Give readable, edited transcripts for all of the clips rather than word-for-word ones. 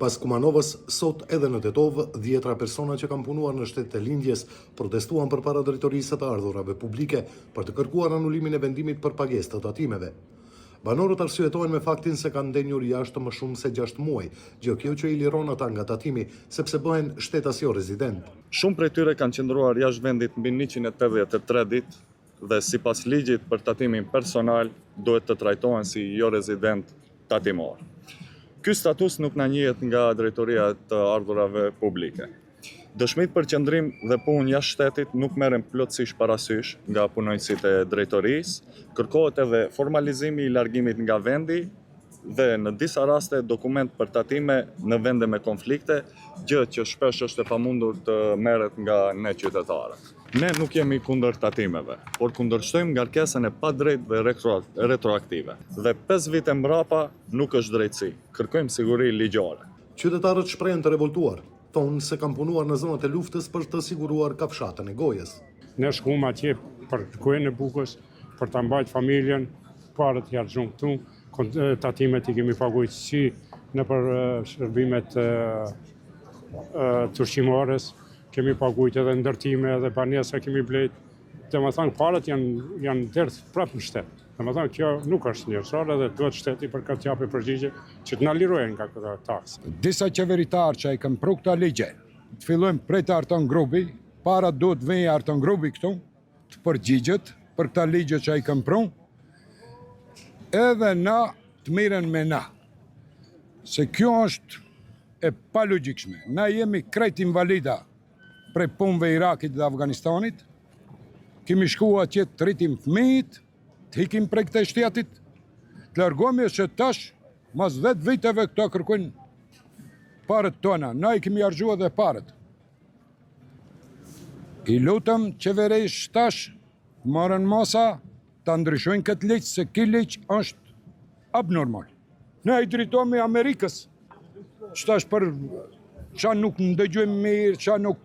Pas Kumanovës, sot edhe në Tetov, 10 persona që kanë punuar në shtetet e lindjes protestuan përpara drejtorisë të ardhurave publike për të kërkuar anulimin e vendimit për pagesë të tatimeve. Banorët arsyetojnë me faktin se kanë ndenjur jashtë më shumë se 6 muaj, gjë kjo që i liron ata nga tatimi, sepse bëhen shtetas jo rezident. Shumë prej tyre kanë qëndruar jashtë vendit mbi 183 ditë dhe sipas ligjit për tatimin personal duhet të trajtohen si jo rezident tatimor. Ky status nuk na njihet nga drejtoria të ardhurave publike. Dëshmitë për qëndrim dhe punë jashtë shtetit nuk merren plotësisht parasysh nga punonjësit e drejtorisë, kërkohet edhe formalizimi i largimit nga vendi dhe në disa raste dokument për tatime në vende me konflikte, gjë që shpesh është e pamundur të merret nga ne qytetarët. Ne nuk jemi kundër tatimeve, por kundërshtojmë ngarkesën e padrejtë dhe retroaktive. Dhe 5 vite mbrapa nuk është drejtësi. Kërkojmë siguri ligjore. Qytetarët shprehen të revoltuar, thonë se kanë punuar në zonat e luftës për të siguruar kafshatën e gojës. Ne shkuam atje për kujën e bukës, për ta mbajtur familjen, parët i harxhum këtu, tatimet i kemi paguajtur si në për shërbimet të ushqimores, kemi paguajtur edhe ndërtime edhe banesa kemi blet. Domethënë parët janë derdh prapë në shtet. Domethënë kjo nuk është njerëzore dhe duhet shteti për këtë japë përgjigje që të na lirojnë nga këto taksë. Disa qeveritarë që i kanë pru këta ligje, të fillojmë prej të Arton Grupi, para duhet vejë Arton Grupi këtu, të përgjigjet për këta ligje që i kanë pru, edhe na të miren me na. Se kjo është e pa logjikshme. Na jemi krejt invalida prej punëve Irakit dhe Afganistanit, kemi shku atje të rritim fëmijët, të hikim prej këte shtetit, të largohemi që tash, mas 10 viteve këto kërkojnë parët tona, na i kemi harxhuar dhe parët. I lutëm qeverisht tash, marrën masa, ta ndryshojnë këtë ligj, se ky ligj është abnormal. Ne i drejtohemi Amerikës, që tash për qa nuk ndëgjojmë mirë, qa nuk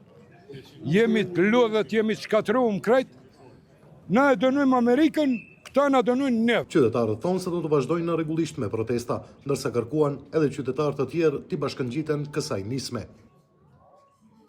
jemi të lodhët, jemi të shkatruar krejt, na e dënojmë Amerikën, këta na dënojnë ne. Qytetarët thonë se do të vazhdojnë në rregullisht me protesta, ndërsa kërkuan edhe qytetarë të tjerë t'i bashkëngjiten kësaj nisme.